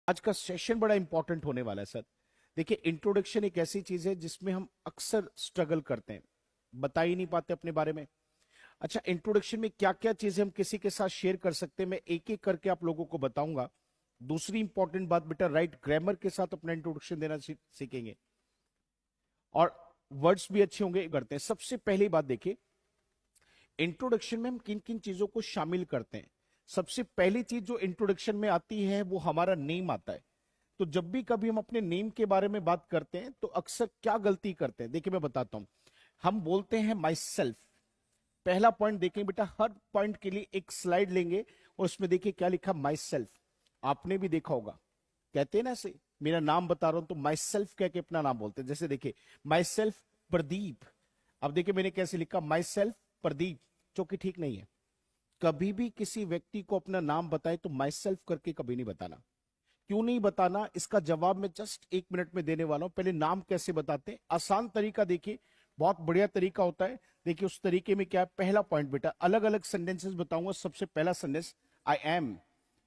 आज का सेशन बड़ा इंपॉर्टेंट होने वाला है सर। देखिए, इंट्रोडक्शन एक ऐसी चीज है जिसमें हम अक्सर स्ट्रगल करते हैं, बता ही नहीं पाते अपने बारे में। अच्छा, इंट्रोडक्शन में क्या क्या चीजें हम किसी के साथ शेयर कर सकते हैं, मैं एक एक करके आप लोगों को बताऊंगा। दूसरी इंपॉर्टेंट बात बेटा, राइट ग्रामर के साथ अपना इंट्रोडक्शन देना सीखेंगे और वर्ड्स भी अच्छे होंगे करते हैं। सबसे पहली बात देखिए, इंट्रोडक्शन में हम किन किन चीजों को शामिल करते हैं। सबसे पहली चीज जो इंट्रोडक्शन में आती है वो हमारा नेम आता है। तो जब भी कभी हम अपने नेम के बारे में बात करते हैं तो अक्सर क्या गलती करते हैं, देखिए मैं बताता हूं। हम बोलते हैं माई सेल्फ। पहला पॉइंट देखें बेटा, हर पॉइंट के लिए एक स्लाइड लेंगे और उसमें देखिए क्या लिखा, माई सेल्फ। आपने भी देखा होगा, कहते हैं ना ऐसे, मेरा नाम बता रहा हूं तो माई सेल्फ कह के अपना नाम बोलते हैं। जैसे देखिए, माई सेल्फ प्रदीप। अब देखिए मैंने कैसे लिखा, माई सेल्फ प्रदीप, जो कि ठीक नहीं है। कभी भी किसी व्यक्ति को अपना नाम बताए तो माई सेल्फ करके कभी नहीं बताना। क्यों नहीं बताना, इसका जवाब मैं जस्ट 1 मिनट में देने वाला हूं। पहले नाम कैसे बताते हैं, आसान तरीका देखिए, बहुत बढ़िया तरीका होता है। देखिए उस तरीके में क्या है, पहला पॉइंट बेटा, अलग अलग सेंटेंसेस बताऊंगा। सबसे पहला सेंटेंस आई एम,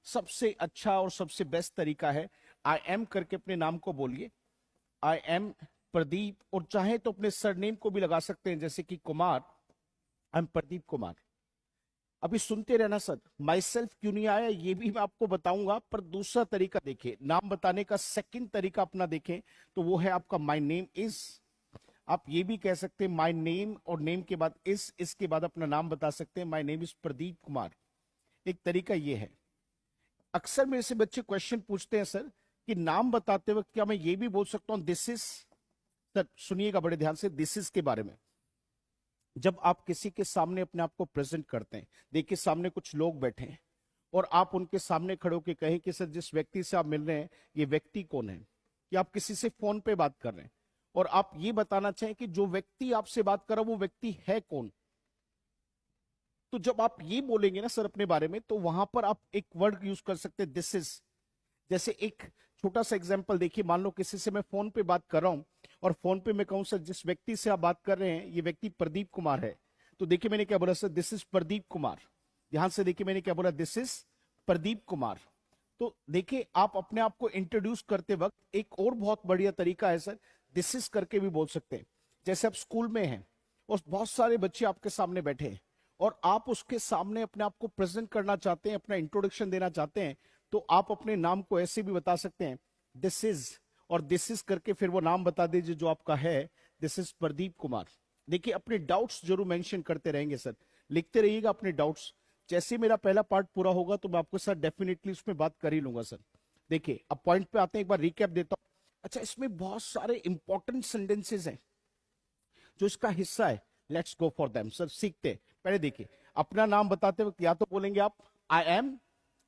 सबसे अच्छा और सबसे बेस्ट तरीका है। आई एम करके अपने नाम को बोलिए, आई एम प्रदीप। और चाहे तो अपने सरनेम को भी लगा सकते हैं, जैसे कि कुमार, आई एम प्रदीप कुमार। अभी सुनते रहना सर, माई सेल्फ क्यों नहीं आया ये भी मैं आपको बताऊंगा। पर दूसरा तरीका देखिए, नाम बताने का सेकंड तरीका अपना देखें तो वो है आपका माई नेम इज। आप ये भी कह सकते हैं माई नेम, और नेम के बाद इस, इसके बाद अपना नाम बता सकते हैं, my name is Pradeep Kumar. एक तरीका ये है। अक्सर मेरे से बच्चे क्वेश्चन पूछते हैं सर कि नाम बताते वक्त क्या मैं ये भी बोल सकता हूं दिस इज। सर सुनिएगा बड़े ध्यान से, दिस इज के बारे में। जब आप किसी के सामने अपने आप को प्रेजेंट करते हैं, देखिए सामने कुछ लोग बैठे हैं और आप उनके सामने खड़े होकर कहें कि सर जिस व्यक्ति से आप मिल रहे हैं ये व्यक्ति कौन है। कि आप किसी से फोन पे बात कर रहे हैं और आप ये बताना चाहें कि जो व्यक्ति आपसे बात कर रहा है वो व्यक्ति है कौन। तो जब आप ये बोलेंगे ना सर अपने बारे में, तो वहां पर आप एक वर्ड यूज कर सकते हैं, दिस इज। जैसे एक छोटा सा एग्जांपल देखिए, मान लो किसी से मैं फोन पे बात कर रहा हूं और फोन पे मैं कहूं सर जिस व्यक्ति से आप बात कर रहे हैं ये व्यक्ति प्रदीप कुमार है। तो देखिए मैंने क्या बोला sir, this is Pradeep Kumar. ध्यान से देखिए मैंने क्या बोला, दिस इज प्रदीप कुमार। तो देखिए आप अपने आप को इंट्रोड्यूस करते वक्त एक और बहुत बढ़िया तरीका है सर, दिस इज करके भी बोल सकते हैं। जैसे आप स्कूल में हैं और बहुत सारे बच्चे आपके सामने बैठे हैं और आप उसके सामने अपने आप को प्रेजेंट करना चाहते हैं, अपना इंट्रोडक्शन देना चाहते हैं, तो आप अपने नाम को ऐसे भी बता सकते हैं, दिस इज, और दिस इज करके फिर वो नाम बता दीजिए जो आपका है, दिस इज प्रदीप कुमार। देखिए अपने डाउट्स जरूर मेंशन करते रहेंगे सर, लिखते रहिएगा अपने डाउट्स। जैसे मेरा पहला पार्ट पूरा होगा तो मैं आपके साथ डेफिनेटली उसमें बात कर ही लूंगा सर। देखिए अब पॉइंट पे आते हैं, एक बार रिकैप देता हूं। अच्छा, इसमें बहुत सारे इंपॉर्टेंट सेंटेंसेस हैं जो इसका हिस्सा है। Let's go for them sir, सीखते हैं। पहले देखिए, अपना नाम बताते वक्त या तो बोलेंगे आप आई एम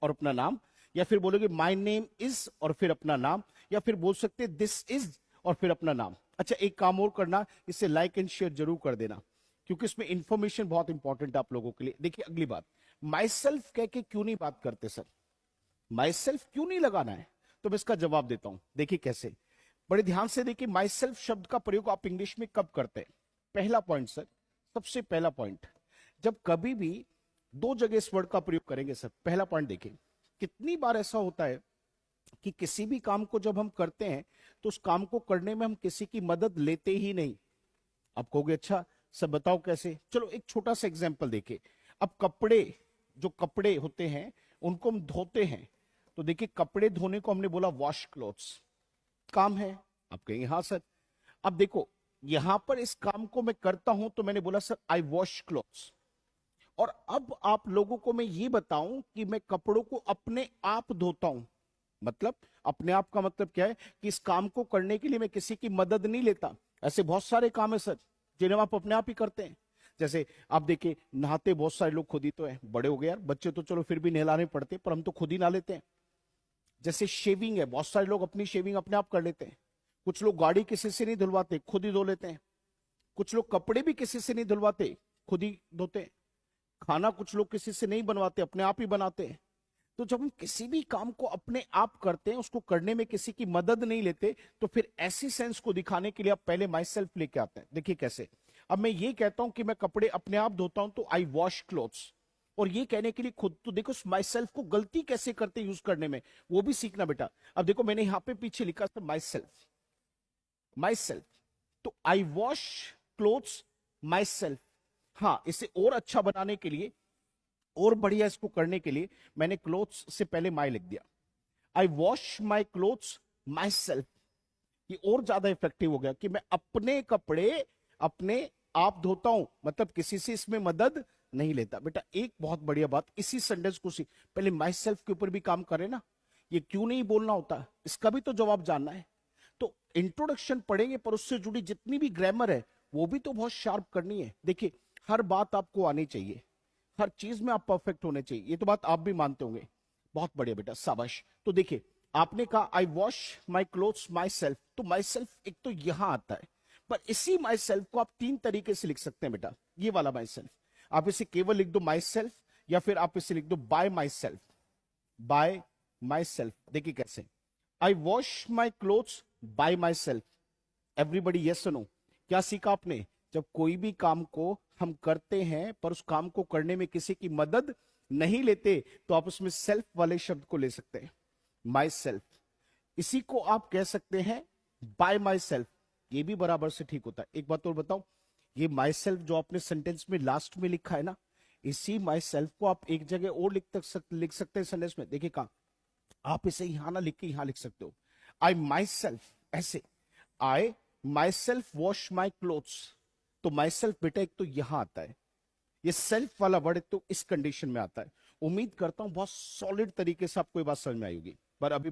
और अपना नाम, या फिर बोलोगे माय नेम इज और फिर अपना नाम, या फिर बोल सकते हैं दिस इज और फिर अपना नाम। अच्छा, एक काम और करना, इसे लाइक एंड शेयर जरूर कर देना क्योंकि इसमें इंफॉर्मेशन बहुत इंपॉर्टेंट है आप लोगों के लिए। देखिए अगली बात, माई सेल्फ कह के क्यों नहीं बात करते सर, माई सेल्फ क्यों नहीं लगाना है, तो मैं इसका जवाब देता हूं। देखिए कैसे, बड़े ध्यान से देखिए, माई सेल्फ शब्द का प्रयोग आप इंग्लिश में कब करते हैं। पहला पॉइंट सर, सबसे पहला पॉइंट, जब कभी भी दो जगह इस वर्ड का प्रयोग करेंगे सर। पहला पॉइंट देखिए, कितनी बार ऐसा होता है कि किसी भी काम को जब हम करते हैं तो उस काम को करने में हम किसी की मदद लेते ही नहीं। आप कहोगे अच्छा सब बताओ कैसे, चलो एक छोटा सा एग्जांपल देखिए। अब कपड़े, जो कपड़े होते हैं उनको हम धोते हैं, तो देखिए कपड़े धोने को हमने बोला वॉश क्लोथ्स, काम है। आप कहेंगे हाँ सर। अब देखो यहां पर इस काम को मैं करता हूं तो मैंने बोला सर आई वॉश क्लोथ्स। और अब आप लोगों को मैं ये बताऊं कि मैं कपड़ों को अपने आप धोता हूं। मतलब अपने आप का मतलब क्या है कि इस काम को करने के लिए मैं किसी की मदद नहीं लेता। ऐसे बहुत सारे काम है सर जिन्हें आप अपने आप ही करते हैं। जैसे आप देखिए, नहाते बहुत सारे लोग खुद ही तो है, बड़े हो गए यार, बच्चे तो चलो फिर भी नहलाने पड़ते, पर हम तो खुद ही नहा लेते हैं। जैसे शेविंग है, बहुत सारे लोग अपनी शेविंग अपने आप कर लेते हैं। कुछ लोग गाड़ी किसी से नहीं धुलवाते, खुद ही धो लेते हैं। कुछ लोग कपड़े भी किसी से नहीं धुलवाते, खुद ही धोते हैं। खाना कुछ लोग किसी से नहीं बनवाते, अपने आप ही बनाते हैं। तो जब हम किसी भी काम को अपने आप करते हैं, उसको करने में किसी की मदद नहीं लेते, तो फिर ऐसी सेंस को दिखाने के लिए आप पहले माई सेल्फ लेके आते हैं। देखिए कैसे, अब मैं ये कहता हूं कि मैं कपड़े अपने आप धोता हूं तो आई वॉश क्लोथ्स, और ये कहने के लिए खुद तो देखो माई सेल्फ को गलती कैसे करते यूज करने में, वो भी सीखना बेटा। अब देखो मैंने यहां पे पीछे लिखा था माई सेल्फ, माई सेल्फ, तो आई वॉश क्लोथ्स माई सेल्फ। हाँ, इसे और अच्छा बनाने के लिए, और बढ़िया इसको करने के लिए मैंने क्लोथ्स से पहले माई लिख दिया। I wash my clothes myself, ये और ज्यादा इफेक्टिव हो गया कि मैं अपने कपड़े अपने आप धोता हूं, मतलब किसी से इसमें मदद नहीं लेता। बेटा एक बहुत बढ़िया बात इसी सेंटेंस को सी पहले माई सेल्फ के ऊपर भी काम करें ना, ये क्यों नहीं बोलना होता, इसका भी तो जवाब जानना है। तो इंट्रोडक्शन पढ़ेंगे पर उससे जुड़ी जितनी भी ग्रामर है वो भी तो बहुत शार्प करनी है। देखिए हर बात आपको आनी चाहिए, हर चीज में आप परफेक्ट होने चाहिए, ये तो बात आप भी मानते होंगे। बहुत बढ़िया बेटा, शाबाश। तो देखिए आपने कहा I wash my clothes myself, तो माई सेल्फ एक तो यहां आता है, पर इसी माई सेल्फ को आप तीन तरीके से लिख सकते हैं बेटा। ये वाला माई सेल्फ आप इसे केवल लिख दो माई सेल्फ, या फिर आप इसे लिख दो by myself, by myself. देखिए कैसे, I wash my clothes by myself. Everybody yes no, क्या सीखा आपने, जब कोई भी काम को हम करते हैं पर उस काम को करने में किसी की मदद नहीं लेते, तो आप उसमें सेल्फ वाले शब्द को ले सकते हैं, माई सेल्फ। इसी को आप कह सकते हैं बाय माई सेल्फ, ये भी बराबर से ठीक होता है। एक बात और बताऊं, ये माई सेल्फ जो आपने सेंटेंस में लास्ट में लिखा है ना, इसी माई सेल्फ को आप एक जगह और लिख सकते हैं सेंटेंस में। देखिए कहा, आप इसे यहां ना लिख के यहां लिख सकते हो, आई माई सेल्फ, ऐसे I myself wash my clothes. तो माई सेल्फ बेटा एक तो यहां आता है, ये सेल्फ वाला वर्ड तो इस कंडीशन में आता है। उम्मीद करता हूं बहुत सॉलिड तरीके से आपको ये बात समझ में आई होगी। पर अभी